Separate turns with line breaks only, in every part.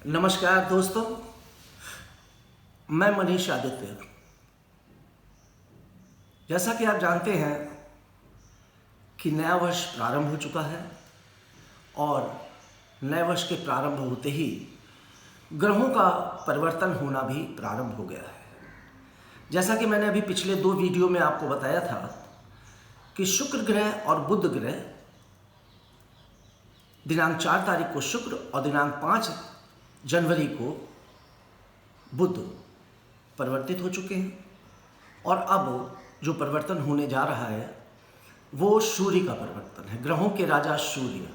नमस्कार दोस्तों, मैं मनीष आदित्य। जैसा कि आप जानते हैं कि नया वर्ष प्रारंभ हो चुका है और नए वर्ष के प्रारंभ होते ही ग्रहों का परिवर्तन होना भी प्रारंभ हो गया है। जैसा कि मैंने अभी पिछले 2 वीडियो में आपको बताया था कि शुक्र ग्रह और बुध ग्रह दिनांक 4 तारीख को शुक्र और दिनांक 5 जनवरी को बुध परिवर्तित हो चुके हैं और अब जो परिवर्तन होने जा रहा है वो सूर्य का परिवर्तन है, ग्रहों के राजा सूर्य।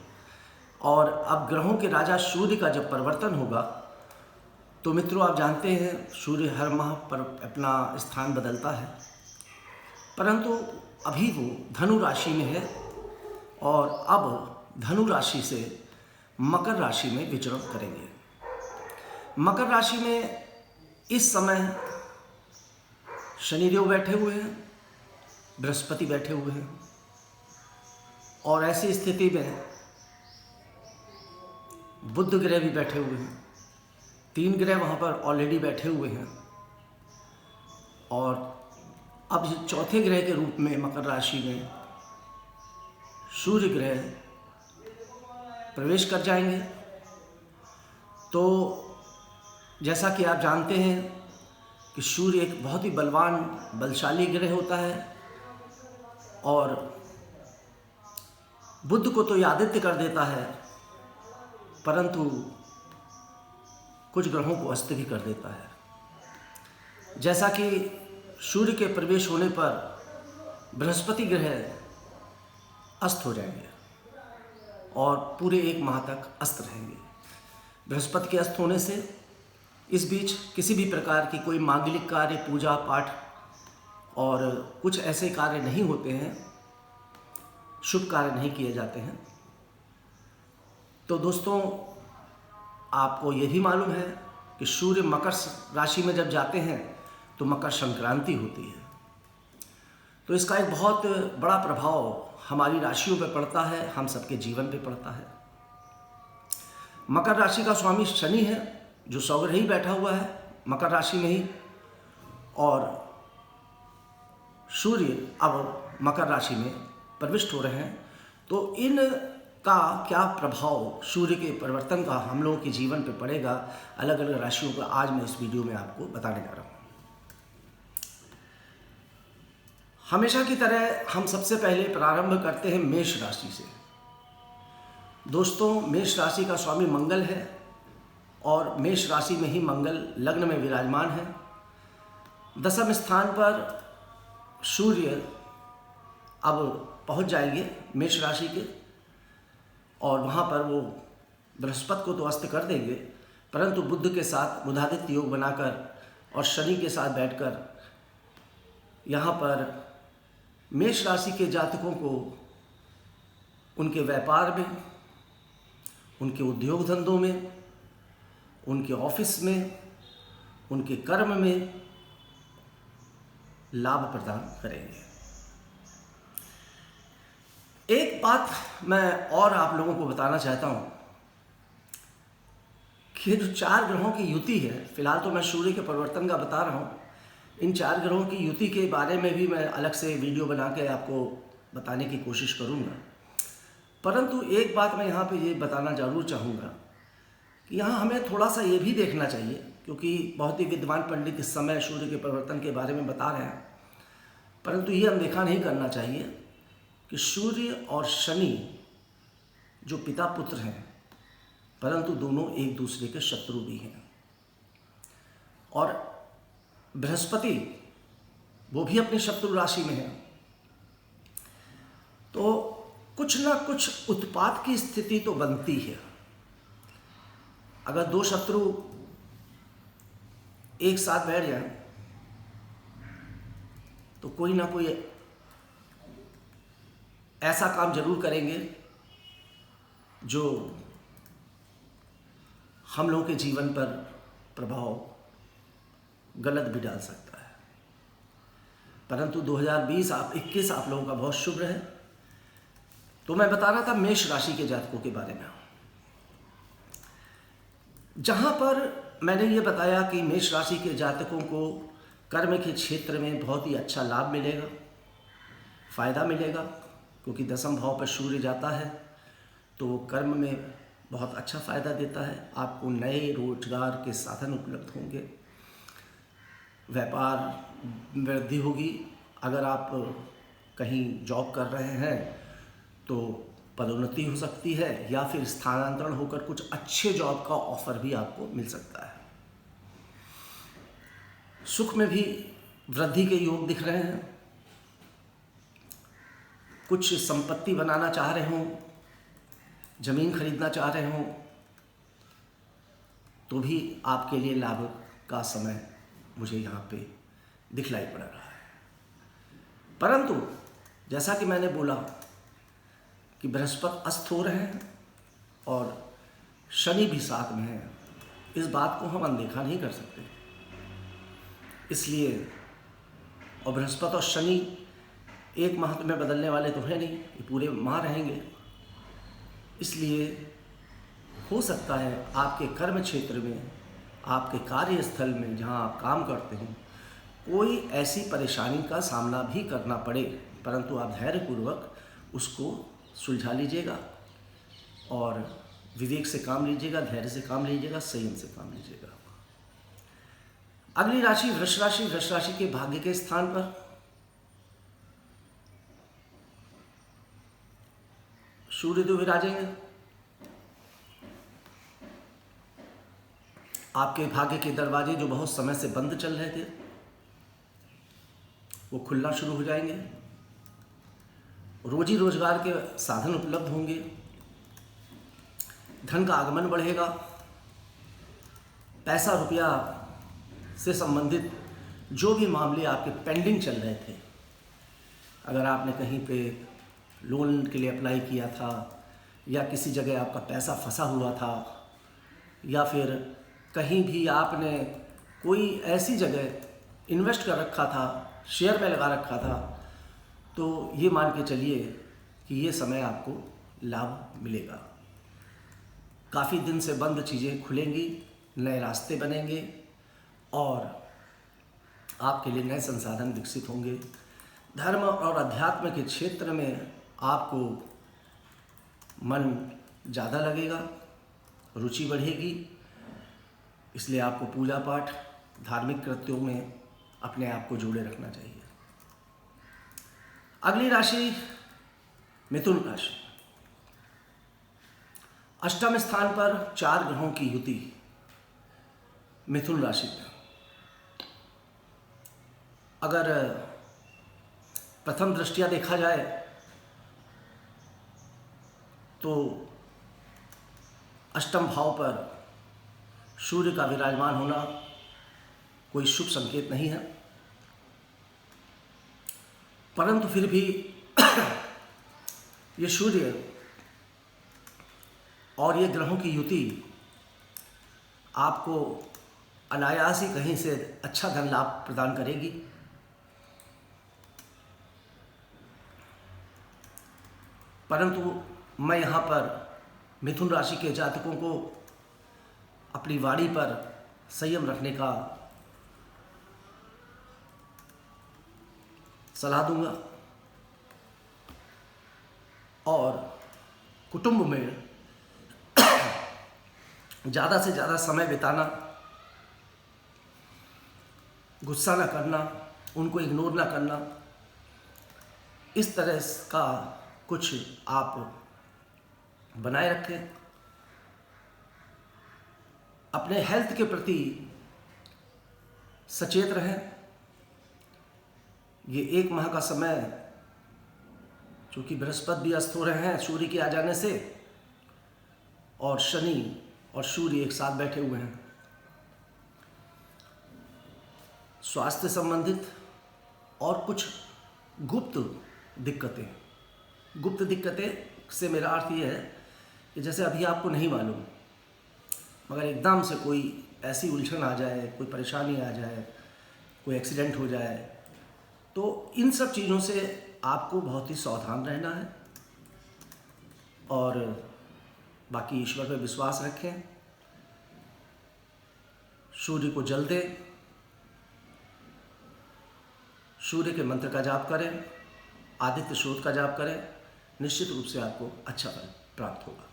और अब ग्रहों के राजा सूर्य का जब परिवर्तन होगा तो मित्रों, आप जानते हैं सूर्य हर माह पर अपना स्थान बदलता है, परंतु अभी वो धनु राशि में है और अब धनु राशि से मकर राशि में विचरण करेंगे। मकर राशि में इस समय शनिदेव बैठे हुए हैं, बृहस्पति बैठे हुए हैं और ऐसी स्थिति में बुध ग्रह भी बैठे हुए हैं। 3 ग्रह वहाँ पर ऑलरेडी बैठे हुए हैं और अब चौथे ग्रह के रूप में मकर राशि में सूर्य ग्रह प्रवेश कर जाएंगे। तो जैसा कि आप जानते हैं कि सूर्य एक बहुत ही बलवान बलशाली ग्रह होता है और बुध को तो ये आदित्य कर देता है, परंतु कुछ ग्रहों को अस्त भी कर देता है। जैसा कि सूर्य के प्रवेश होने पर बृहस्पति ग्रह अस्त हो जाएंगे और पूरे 1 माह तक अस्त रहेंगे। बृहस्पति के अस्त होने से इस बीच किसी भी प्रकार की कोई मांगलिक कार्य, पूजा पाठ और कुछ ऐसे कार्य नहीं होते हैं, शुभ कार्य नहीं किए जाते हैं। तो दोस्तों, आपको ये भी मालूम है कि सूर्य मकर राशि में जब जाते हैं तो मकर संक्रांति होती है। तो इसका एक बहुत बड़ा प्रभाव हमारी राशियों पर पड़ता है, हम सबके जीवन पे पड़ता है। मकर राशि का स्वामी शनि है जो स्वग्रह ही बैठा हुआ है मकर राशि में ही, और सूर्य अब मकर राशि में प्रविष्ट हो रहे हैं। तो इनका क्या प्रभाव सूर्य के परिवर्तन का हम लोगों के जीवन पे पड़ेगा, अलग अलग राशियों का, आज मैं इस वीडियो में आपको बताने जा रहा हूँ। हमेशा की तरह हम सबसे पहले प्रारंभ करते हैं मेष राशि से। दोस्तों, मेष राशि का स्वामी मंगल है और मेष राशि में ही मंगल लग्न में विराजमान है। 10वें स्थान पर सूर्य अब पहुंच जाएंगे मेष राशि के और वहां पर वो बृहस्पति को तो अस्त कर देंगे, परंतु बुध के साथ बुधादित्य योग बनाकर और शनि के साथ बैठकर यहाँ पर मेष राशि के जातकों को उनके व्यापार में, उनके उद्योग धंधों में, उनके ऑफिस में, उनके कर्म में लाभ प्रदान करेंगे। एक बात मैं और आप लोगों को बताना चाहता हूं कि जो 4 ग्रहों की युति है, फिलहाल तो मैं सूर्य के परिवर्तन का बता रहा हूं, इन 4 ग्रहों की युति के बारे में भी मैं अलग से वीडियो बना के आपको बताने की कोशिश करूंगा। परंतु एक बात मैं यहाँ पे ये बताना जरूर चाहूँगा कि यहाँ हमें थोड़ा सा ये भी देखना चाहिए, क्योंकि बहुत ही विद्वान पंडित इस समय सूर्य के परिवर्तन के बारे में बता रहे हैं, परंतु ये हम देखा नहीं करना चाहिए कि सूर्य और शनि जो पिता पुत्र हैं, परंतु दोनों एक दूसरे के शत्रु भी हैं। और बृहस्पति वो भी अपनी शत्रु राशि में है। तो कुछ ना कुछ उत्पात की स्थिति तो बनती है। अगर 2 शत्रु एक साथ बैठ जाए तो कोई ना कोई ऐसा काम जरूर करेंगे जो हम लोगों के जीवन पर प्रभाव गलत भी डाल सकता है। परंतु 2021 आप लोगों का बहुत शुभ रहे। तो मैं बता रहा था मेष राशि के जातकों के बारे में। जहाँ पर मैंने ये बताया कि मेष राशि के जातकों को कर्म के क्षेत्र में बहुत ही अच्छा लाभ मिलेगा, फायदा मिलेगा, क्योंकि दसम भाव पर सूर्य जाता है तो कर्म में बहुत अच्छा फायदा देता है। आपको नए रोजगार के साधन उपलब्ध होंगे, व्यापार वृद्धि होगी। अगर आप कहीं जॉब कर रहे हैं तो पदोन्नति हो सकती है, या फिर स्थानांतरण होकर कुछ अच्छे जॉब का ऑफर भी आपको मिल सकता है। सुख में भी वृद्धि के योग दिख रहे हैं। कुछ संपत्ति बनाना चाह रहे हों, जमीन खरीदना चाह रहे हों, तो भी आपके लिए लाभ का समय मुझे यहाँ पे दिखलाई पड़ रहा है। परंतु जैसा कि मैंने बोला कि बृहस्पति अस्त हो रहे हैं और शनि भी साथ में है, इस बात को हम अनदेखा नहीं कर सकते। इसलिए, और बृहस्पति और शनि एक माह में बदलने वाले तो है नहीं, ये पूरे माह रहेंगे। इसलिए हो सकता है आपके कर्म क्षेत्र में, आपके कार्यस्थल में जहां आप काम करते हैं, कोई ऐसी परेशानी का सामना भी करना पड़े, परंतु आप धैर्यपूर्वक उसको सुलझा लीजिएगा और विवेक से काम लीजिएगा, धैर्य से काम लीजिएगा, संयम से काम लीजिएगा। अगली राशि वृष राशि। वृष राशि के भाग्य के स्थान पर सूर्यदेव विराजेंगे। आपके भाग्य के दरवाजे जो बहुत समय से बंद चल रहे थे वो खुलना शुरू हो जाएंगे। रोजी रोजगार के साधन उपलब्ध होंगे, धन का आगमन बढ़ेगा, पैसा रुपया से संबंधित जो भी मामले आपके पेंडिंग चल रहे थे, अगर आपने कहीं पे लोन के लिए अप्लाई किया था, या किसी जगह आपका पैसा फंसा हुआ था, या फिर कहीं भी आपने कोई ऐसी जगह इन्वेस्ट कर रखा था, शेयर में लगा रखा था, तो ये मान के चलिए कि ये समय आपको लाभ मिलेगा। काफ़ी दिन से बंद चीज़ें खुलेंगी, नए रास्ते बनेंगे और आपके लिए नए संसाधन विकसित होंगे। धर्म और अध्यात्म के क्षेत्र में आपको मन ज़्यादा लगेगा, रुचि बढ़ेगी, इसलिए आपको पूजा पाठ, धार्मिक कृत्यों में अपने आप को जोड़े रखना चाहिए। अगली राशि मिथुन राशि। अष्टम स्थान पर 4 ग्रहों की युति मिथुन राशि में। अगर प्रथम दृष्टया देखा जाए तो अष्टम भाव पर सूर्य का विराजमान होना कोई शुभ संकेत नहीं है, परंतु फिर भी ये सूर्य और ये ग्रहों की युति आपको अनायास ही कहीं से अच्छा धन लाभ प्रदान करेगी। परंतु मैं यहाँ पर मिथुन राशि के जातकों को अपनी वाणी पर संयम रखने का सलाह दूंगा और कुटुंब में ज़्यादा से ज़्यादा समय बिताना, गुस्सा ना करना, उनको इग्नोर ना करना, इस तरह का कुछ आप बनाए रखें। अपने हेल्थ के प्रति सचेत रहें। ये 1 माह का समय, चूँकि बृहस्पति भी अस्त हो रहे हैं सूर्य के आ जाने से, और शनि और सूर्य एक साथ बैठे हुए हैं, स्वास्थ्य संबंधित और कुछ गुप्त दिक्कतें से मेरा अर्थ ये है कि जैसे अभी आपको नहीं मालूम, मगर एकदम से कोई ऐसी उलझन आ जाए, कोई परेशानी आ जाए, कोई एक्सीडेंट हो जाए, तो इन सब चीज़ों से आपको बहुत ही सावधान रहना है और बाकी ईश्वर पर विश्वास रखें सूर्य को जल दें, सूर्य के मंत्र का जाप करें, आदित्य स्रोत का जाप करें, निश्चित रूप से आपको अच्छा फल प्राप्त होगा।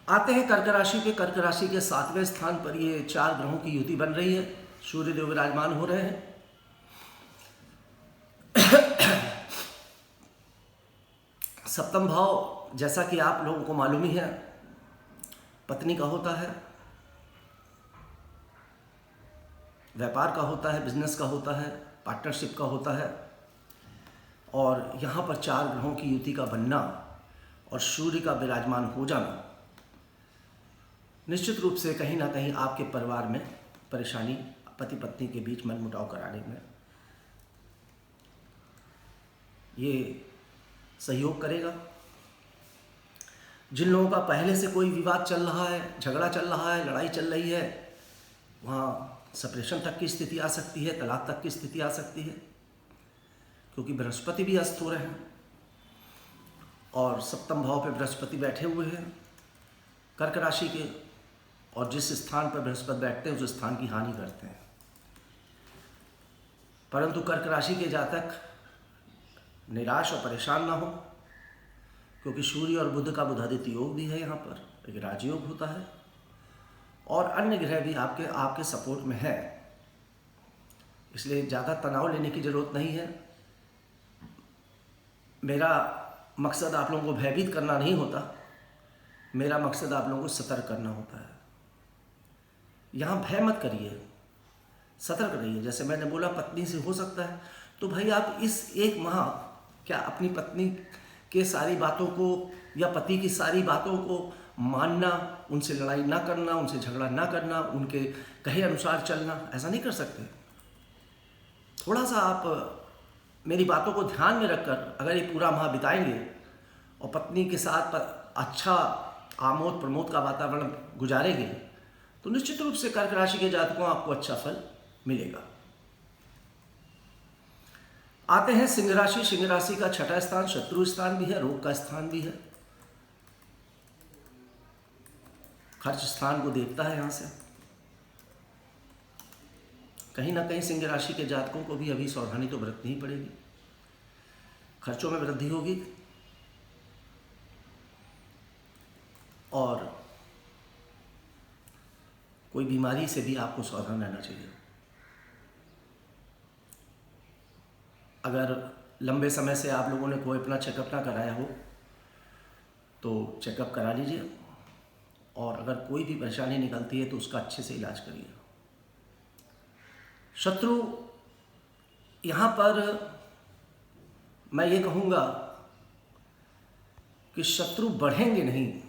आते हैं कर्क राशि पे। कर्क राशि के 7वें स्थान पर ये 4 ग्रहों की युति बन रही है। सूर्य देव विराजमान हो रहे हैं। सप्तम भाव, जैसा कि आप लोगों को मालूम ही है, पत्नी का होता है, व्यापार का होता है, बिजनेस का होता है, पार्टनरशिप का होता है। और यहाँ पर 4 ग्रहों की युति का बनना और सूर्य का विराजमान हो जाना निश्चित रूप से कहीं ना कहीं आपके परिवार में परेशानी, पति पत्नी के बीच मनमुटाव कराने में ये सहयोग करेगा। जिन लोगों का पहले से कोई विवाद चल रहा है, झगड़ा चल रहा है, लड़ाई चल रही है, वहाँ सेपरेशन तक की स्थिति आ सकती है, तलाक तक की स्थिति आ सकती है, क्योंकि बृहस्पति भी अस्त हो रहे हैं और सप्तम भाव पे बृहस्पति बैठे हुए हैं कर्क राशि के। और जिस स्थान पर बृहस्पति बैठते हैं उस स्थान की हानि करते हैं। परंतु कर्क राशि के जातक निराश और परेशान ना हो, क्योंकि सूर्य और बुध का बुधादित्य योग भी है, यहाँ पर एक राजयोग होता है और अन्य ग्रह भी आपके सपोर्ट में है। इसलिए ज़्यादा तनाव लेने की ज़रूरत नहीं है। मेरा मकसद आप लोगों को भयभीत करना नहीं होता, मेरा मकसद आप लोगों को सतर्क करना होता है। यहाँ भय मत करिए, सतर्क रहिए। जैसे मैंने बोला पत्नी से हो सकता है, तो भाई आप इस 1 माह क्या अपनी पत्नी के सारी बातों को या पति की सारी बातों को मानना, उनसे लड़ाई ना करना, उनसे झगड़ा ना करना, उनके कहे अनुसार चलना, ऐसा नहीं कर सकते। थोड़ा सा आप मेरी बातों को ध्यान में रखकर अगर ये पूरा माह बिताएंगे और पत्नी के साथ अच्छा आमोद प्रमोद का वातावरण गुजारेंगे, तो निश्चित रूप से कर्क राशि के जातकों आपको अच्छा फल मिलेगा। आते हैं सिंह राशि। सिंह राशि का 6ठा स्थान शत्रु स्थान भी है, रोग का स्थान भी है, खर्च स्थान को देखता है। यहाँ से कहीं ना कहीं सिंह राशि के जातकों को भी अभी सावधानी तो बरतनी ही पड़ेगी। खर्चों में वृद्धि होगी और कोई बीमारी से भी आपको सावधान रहना चाहिए। अगर लंबे समय से आप लोगों ने कोई अपना चेकअप ना कराया हो तो चेकअप करा लीजिए, और अगर कोई भी परेशानी निकलती है तो उसका अच्छे से इलाज करिए। शत्रु, यहाँ पर मैं ये कहूँगा कि शत्रु बढ़ेंगे नहीं,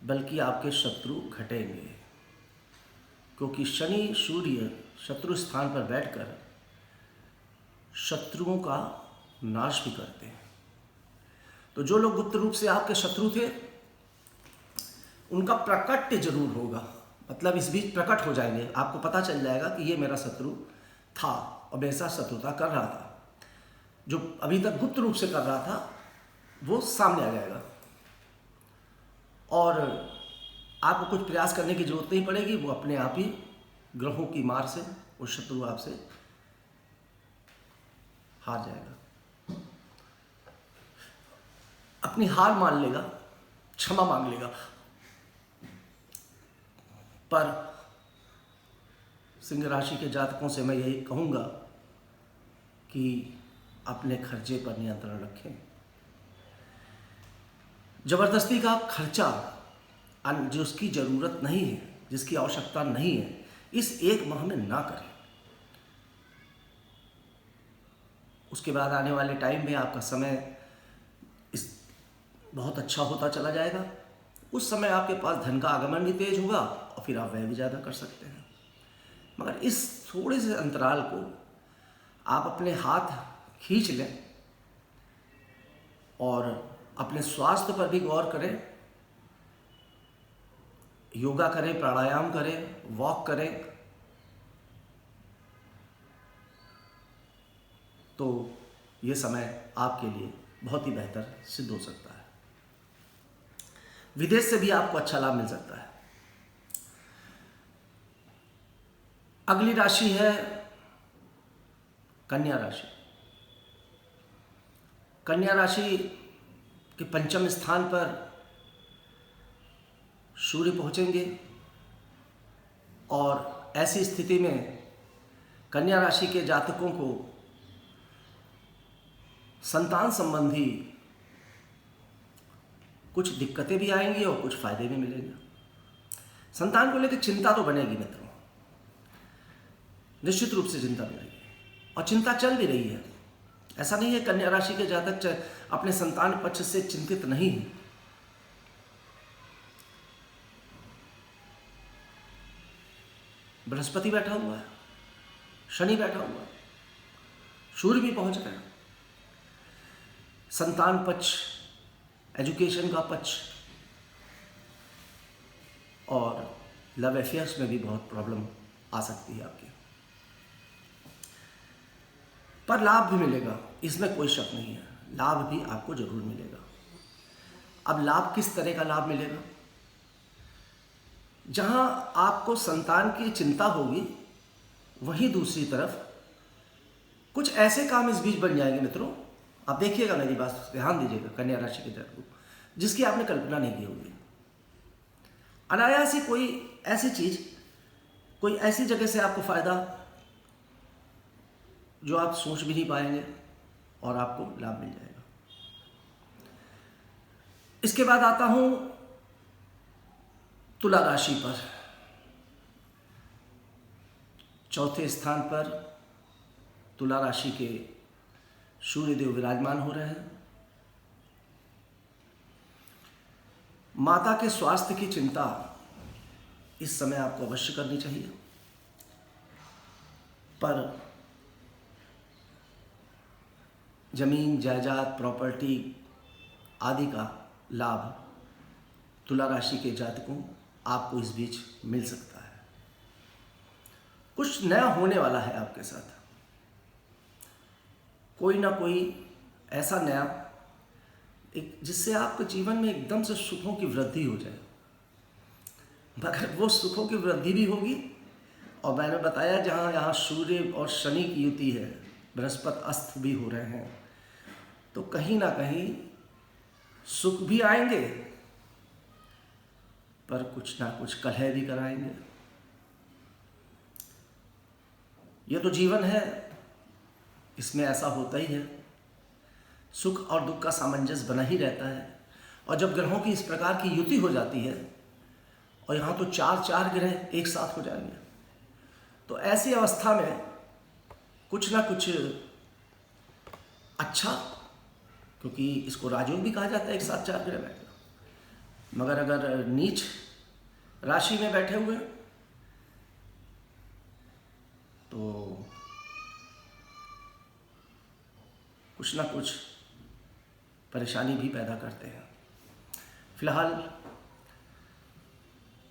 बल्कि आपके शत्रु घटेंगे, क्योंकि शनि सूर्य शत्रु स्थान पर बैठकर शत्रुओं का नाश भी करते हैं। तो जो लोग गुप्त रूप से आपके शत्रु थे, उनका प्रकट जरूर होगा, मतलब इस बीच प्रकट हो जाएंगे। आपको पता चल जाएगा कि ये मेरा शत्रु था और मेरे साथ शत्रुता कर रहा था। जो अभी तक गुप्त रूप से कर रहा था वो सामने आ जाएगा और आपको कुछ प्रयास करने की जरूरत नहीं पड़ेगी। वो अपने आप ही ग्रहों की मार से वो शत्रु आपसे हार जाएगा, अपनी हार मान लेगा, क्षमा मांग लेगा। पर सिंह राशि के जातकों से मैं यही कहूँगा कि अपने खर्चे पर नियंत्रण रखें। जबरदस्ती का खर्चा जिसकी ज़रूरत नहीं है, जिसकी आवश्यकता नहीं है, इस 1 माह में ना करें। उसके बाद आने वाले टाइम में आपका समय बहुत अच्छा होता चला जाएगा। उस समय आपके पास धन का आगमन भी तेज होगा और फिर आप व्यय भी ज़्यादा कर सकते हैं। मगर इस थोड़े से अंतराल को आप अपने हाथ खींच लें और अपने स्वास्थ्य पर भी गौर करें, योगा करें, प्राणायाम करें, वॉक करें, तो ये समय आपके लिए बहुत ही बेहतर सिद्ध हो सकता है। विदेश से भी आपको अच्छा लाभ मिल सकता है। अगली राशि है कन्या राशि। कन्या राशि के पंचम स्थान पर सूर्य पहुंचेंगे और ऐसी स्थिति में कन्या राशि के जातकों को संतान संबंधी कुछ दिक्कतें भी आएंगी और कुछ फायदे भी मिलेंगे। संतान को लेकर चिंता तो बनेगी मित्रों, निश्चित रूप से चिंता बनेगी और चिंता चल भी रही है। ऐसा नहीं है कन्या राशि के जातक अपने संतान पक्ष से चिंतित नहीं है। बृहस्पति बैठा हुआ है, शनि बैठा हुआ है, सूर्य भी पहुंच गया। संतान पक्ष, एजुकेशन का पक्ष और लव अफेयर्स में भी बहुत प्रॉब्लम आ सकती है आपके, पर लाभ भी मिलेगा, इसमें कोई शक नहीं है। लाभ भी आपको जरूर मिलेगा। अब लाभ किस तरह का लाभ मिलेगा? जहां आपको संतान की चिंता होगी, वहीं दूसरी तरफ कुछ ऐसे काम इस बीच बन जाएंगे मित्रों, आप देखिएगा, मेरी बात ध्यान दीजिएगा, कन्या राशि के जातकों, जिसकी आपने कल्पना नहीं की होगी। अनायास ही कोई ऐसी चीज, कोई ऐसी जगह से आपको फायदा जो आप सोच भी नहीं पाएंगे और आपको लाभ मिल जाएगा। इसके बाद आता हूं तुला राशि पर। चौथे स्थान पर तुला राशि के सूर्यदेव विराजमान हो रहे हैं। माता के स्वास्थ्य की चिंता इस समय आपको अवश्य करनी चाहिए, पर जमीन जायदाद प्रॉपर्टी आदि का लाभ तुला राशि के जातकों आपको इस बीच मिल सकता है। कुछ नया होने वाला है आपके साथ, कोई ना कोई ऐसा नया, एक जिससे आपके जीवन में एकदम से सुखों की वृद्धि हो जाए। मगर वो सुखों की वृद्धि भी होगी, और मैंने बताया जहाँ यहाँ सूर्य और शनि की युति है, बृहस्पति अस्त भी हो रहे हैं, तो कहीं ना कहीं सुख भी आएंगे, पर कुछ ना कुछ कलह भी कराएंगे। ये तो जीवन है, इसमें ऐसा होता ही है। सुख और दुख का सामंजस्य बना ही रहता है। और जब ग्रहों की इस प्रकार की युति हो जाती है, और यहाँ तो चार ग्रह एक साथ हो जाएंगे, तो ऐसी अवस्था में कुछ ना कुछ अच्छा, क्योंकि इसको राजयोग भी कहा जाता है एक साथ 4 ग्रह बैठना। मगर अगर नीच राशि में बैठे हुए तो कुछ ना कुछ परेशानी भी पैदा करते हैं। फिलहाल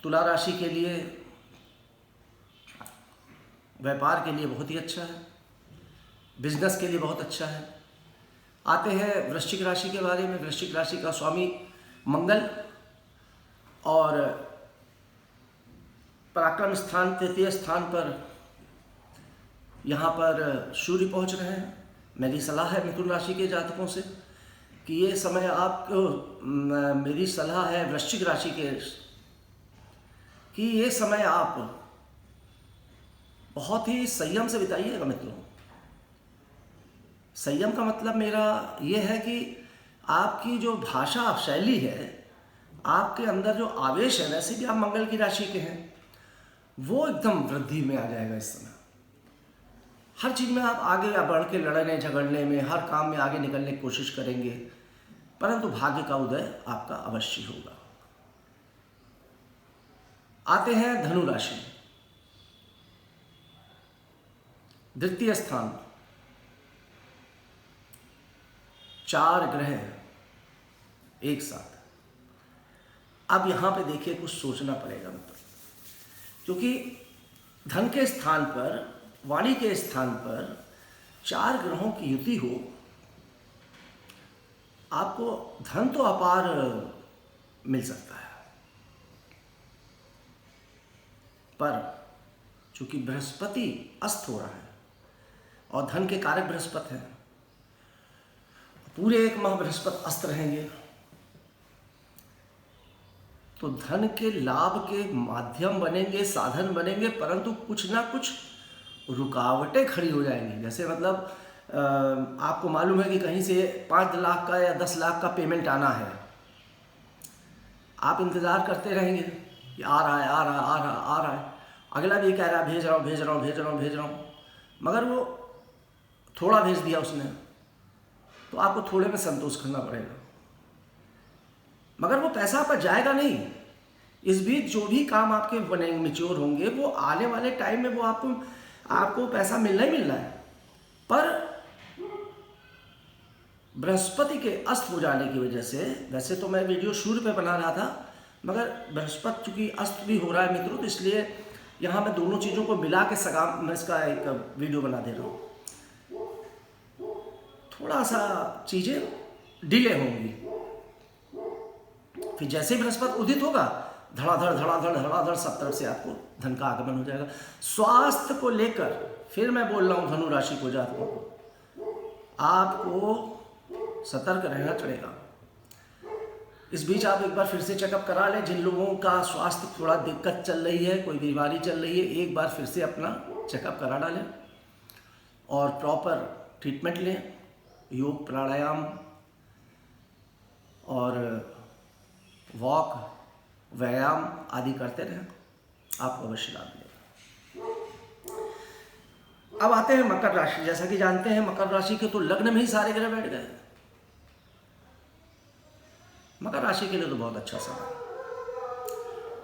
तुला राशि के लिए, व्यापार के लिए बहुत ही अच्छा है, बिजनेस के लिए बहुत अच्छा है। आते हैं वृश्चिक राशि के बारे में। वृश्चिक राशि का स्वामी मंगल और पराक्रम स्थान, तृतीय स्थान पर यहाँ पर सूर्य पहुँच रहे हैं। मेरी सलाह है मिथुन राशि के जातकों से कि ये समय आपको, मेरी सलाह है वृश्चिक राशि के, कि ये समय आप बहुत ही संयम से बिताइएगा मित्रों। संयम का मतलब मेरा ये है कि आपकी जो भाषा शैली है, आपके अंदर जो आवेश है, वैसे भी आप मंगल की राशि के हैं, वो एकदम वृद्धि में आ जाएगा इस समय। हर चीज़ में आप आगे बढ़ के लड़ने झगड़ने में, हर काम में आगे निकलने की कोशिश करेंगे, परंतु भाग्य का उदय आपका अवश्य होगा। आते हैं धनु राशि। द्वितीय स्थान, 4 ग्रह एक साथ। अब यहां पे देखिए, कुछ सोचना पड़ेगा मतलब, क्योंकि धन के स्थान पर, वाणी के स्थान पर 4 ग्रहों की युति हो, आपको धन तो अपार मिल सकता है, पर चूँकि बृहस्पति अस्त हो रहा है और धन के कारक बृहस्पति हैं, पूरे 1 माह बृहस्पति अस्त रहेंगे, तो धन के लाभ के माध्यम बनेंगे, साधन बनेंगे, परंतु कुछ ना कुछ रुकावटें खड़ी हो जाएंगी। जैसे मतलब आपको मालूम है कि कहीं से 5 लाख का या 10 लाख का पेमेंट आना है, आप इंतज़ार करते रहेंगे कि आ रहा है आ रहा है आ रहा है आ रहा है, अगला भी कह रहा है भेज रहा हूँ भेज रहा हूँ भेज रहा हूँ भेज रहा हूँ, मगर वो थोड़ा भेज दिया उसने, तो आपको थोड़े में संतोष करना पड़ेगा, मगर वो पैसा आपका जाएगा नहीं। इस बीच जो भी काम आपके बनेंगे, मैच्योर होंगे, वो आने वाले टाइम में वो आपको पैसा मिलना ही मिलना है। पर बृहस्पति के अस्त हो जाने की वजह से, वैसे तो मैं वीडियो सूर्य पे बना रहा था, मगर बृहस्पति चूँकि अस्त भी हो रहा है मित्रों, तो इसलिए यहाँ मैं दोनों चीज़ों को मिला के मैं इसका एक वीडियो बना दे रहा हूँ। थोड़ा सा चीज़ें डिले होंगी, फिर जैसे ही बृहस्पति उदित होगा, धड़ाधड़ धड़ाधड़ धड़ाधड़ सब तरफ से आपको धन का आगमन हो जाएगा। स्वास्थ्य को लेकर फिर मैं बोल रहा हूँ धनु राशि को, जातकों को आपको सतर्क रहना पड़ेगा। इस बीच आप एक बार फिर से चेकअप करा लें। जिन लोगों का स्वास्थ्य थोड़ा दिक्कत चल रही है, कोई बीमारी चल रही है, एक बार फिर से अपना चेकअप करा डालें और प्रॉपर ट्रीटमेंट लें। योग, प्राणायाम और वॉक, व्यायाम आदि करते रहें, आपको अवश्य लाभ मिलेगा। अब आते हैं मकर राशि। जैसा कि जानते हैं मकर राशि के तो लग्न में ही सारे ग्रह बैठ गए। मकर राशि के लिए तो बहुत अच्छा समय,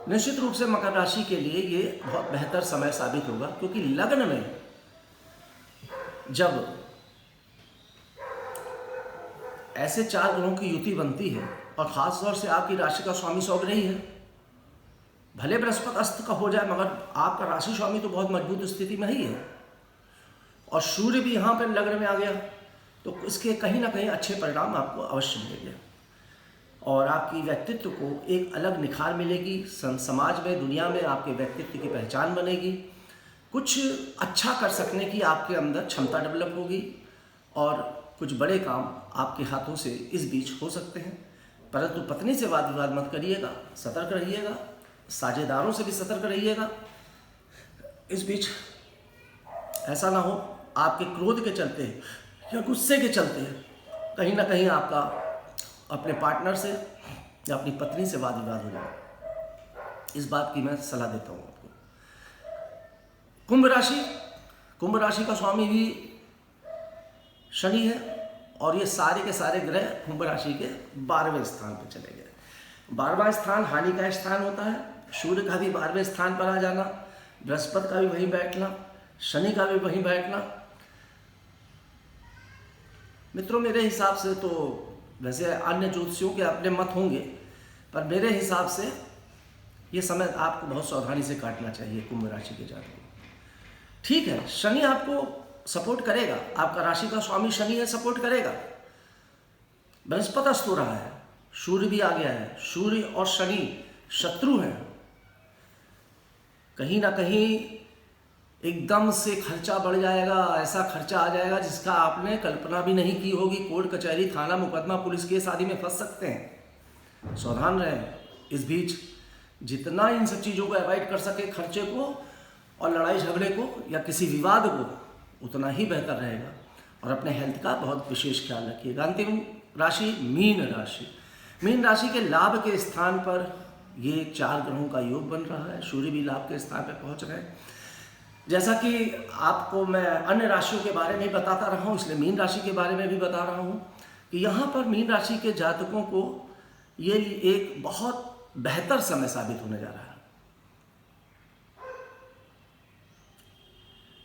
निश्चित रूप से मकर राशि के लिए ये बहुत बेहतर समय साबित होगा, क्योंकि लग्न में जब ऐसे 4 ग्रहों की युति बनती है और ख़ास तौर से आपकी राशि का स्वामी सौग्रही ही है, भले बृहस्पति अस्त का हो जाए मगर आपका राशि स्वामी तो बहुत मजबूत स्थिति में ही है, और सूर्य भी यहाँ पर लग्न में आ गया, तो इसके कहीं ना कहीं अच्छे परिणाम आपको अवश्य मिलेंगे और आपकी व्यक्तित्व को एक अलग निखार मिलेगी। समाज में, दुनिया में आपके व्यक्तित्व की पहचान बनेगी, कुछ अच्छा कर सकने की आपके अंदर क्षमता डेवलप होगी और कुछ बड़े काम आपके हाथों से इस बीच हो सकते हैं। परंतु पत्नी से वाद विवाद मत करिएगा, सतर्क रहिएगा, साझेदारों से भी सतर्क रहिएगा। इस बीच ऐसा ना हो आपके क्रोध के चलते या गुस्से के चलते कहीं ना कहीं आपका अपने पार्टनर से या अपनी पत्नी से वाद विवाद हो जाए। इस बात की मैं सलाह देता हूँ आपको। कुंभ राशि का स्वामी भी शनि है और ये सारे के सारे ग्रह कुंभ राशि के 12वें स्थान पर चले गए। 12वां स्थान हानि का स्थान होता है। सूर्य का भी 12वें स्थान पर आ जाना, बृहस्पति का भी वहीं बैठना, शनि का भी वहीं बैठना। मित्रों, मेरे हिसाब से तो वैसे अन्य ज्योतिषियों के अपने मत होंगे, पर मेरे हिसाब से ये समय आपको बहुत सावधानी से काटना चाहिए कुंभ राशि के जातकों को। ठीक है, शनि आपको सपोर्ट करेगा, आपका राशि का स्वामी शनि है, सपोर्ट करेगा। बृहस्पति अस्त हो रहा है, सूर्य भी आ गया है, सूर्य और शनि शत्रु हैं। कहीं ना कहीं एकदम से खर्चा बढ़ जाएगा, ऐसा खर्चा आ जाएगा जिसका आपने कल्पना भी नहीं की होगी। कोर्ट कचहरी, थाना, मुकदमा, पुलिस केस आदि में फंस सकते हैं, सावधान रहें। इस बीच जितना इन सब चीज़ों को अवॉइड कर सके, खर्चे को और लड़ाई झगड़े को या किसी विवाद को, उतना ही बेहतर रहेगा। और अपने हेल्थ का बहुत विशेष ख्याल रखिएगा। अंतिम राशि मीन राशि। मीन राशि के लाभ के स्थान पर ये 4 ग्रहों का योग बन रहा है। सूर्य भी लाभ के स्थान पर पहुंच रहे हैं। जैसा कि आपको मैं अन्य राशियों के बारे में बताता रहा हूँ, इसलिए मीन राशि के बारे में भी बता रहा हूँ कि यहाँ पर मीन राशि के जातकों को ये एक बहुत बेहतर समय साबित होने जा रहा है,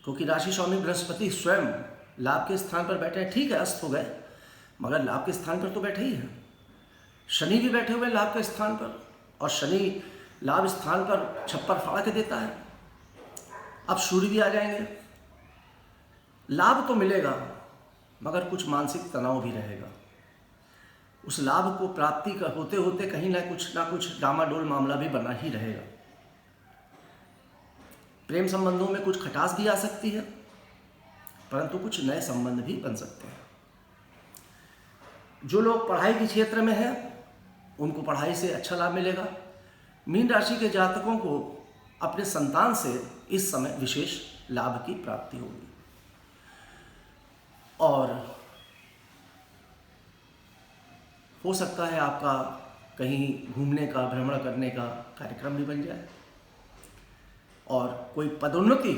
क्योंकि राशि स्वामी बृहस्पति स्वयं लाभ के स्थान पर बैठे हैं। ठीक है, अस्त हो गए, मगर लाभ के स्थान पर तो बैठे ही हैं। शनि भी बैठे हुए लाभ के स्थान पर, और शनि लाभ स्थान पर छप्पर फाड़ के देता है। अब सूर्य भी आ जाएंगे। लाभ तो मिलेगा, मगर कुछ मानसिक तनाव भी रहेगा। उस लाभ को प्राप्ति का होते होते कहीं ना कुछ डामाडोल मामला भी बना ही रहेगा। प्रेम संबंधों में कुछ खटास भी आ सकती है, परंतु कुछ नए संबंध भी बन सकते हैं। जो लोग पढ़ाई के क्षेत्र में हैं उनको पढ़ाई से अच्छा लाभ मिलेगा। मीन राशि के जातकों को अपने संतान से इस समय विशेष लाभ की प्राप्ति होगी और हो सकता है आपका कहीं घूमने का, भ्रमण करने का कार्यक्रम भी बन जाए और कोई पदोन्नति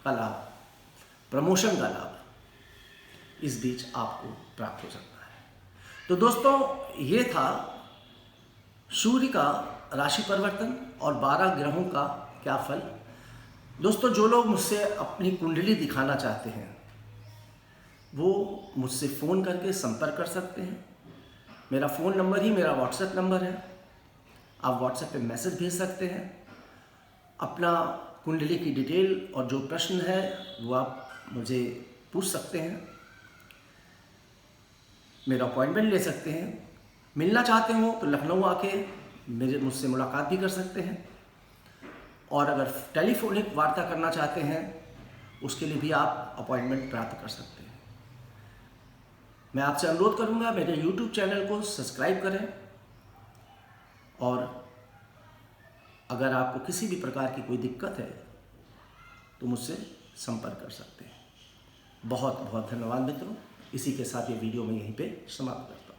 का लाभ, प्रमोशन का लाभ इस बीच आपको प्राप्त हो सकता है। तो दोस्तों, ये था सूर्य का राशि परिवर्तन और 12 ग्रहों का क्या फल। दोस्तों, जो लोग मुझसे अपनी कुंडली दिखाना चाहते हैं वो मुझसे फ़ोन करके संपर्क कर सकते हैं। मेरा फ़ोन नंबर ही मेरा व्हाट्सएप नंबर है। आप व्हाट्सएप पे मैसेज भेज सकते हैं। अपना कुंडली की डिटेल और जो प्रश्न है वो आप मुझे पूछ सकते हैं। मेरा अपॉइंटमेंट ले सकते हैं। मिलना चाहते हो तो लखनऊ आके मुझसे मुलाकात भी कर सकते हैं और अगर टेलीफोनिक वार्ता करना चाहते हैं उसके लिए भी आप अपॉइंटमेंट प्राप्त कर सकते हैं। मैं आपसे अनुरोध करूंगा मेरे YouTube चैनल को सब्सक्राइब करें और अगर आपको किसी भी प्रकार की कोई दिक्कत है तो मुझसे संपर्क कर सकते हैं। बहुत बहुत धन्यवाद मित्रों। इसी के साथ ये वीडियो मैं यहीं पे समाप्त करता हूँ।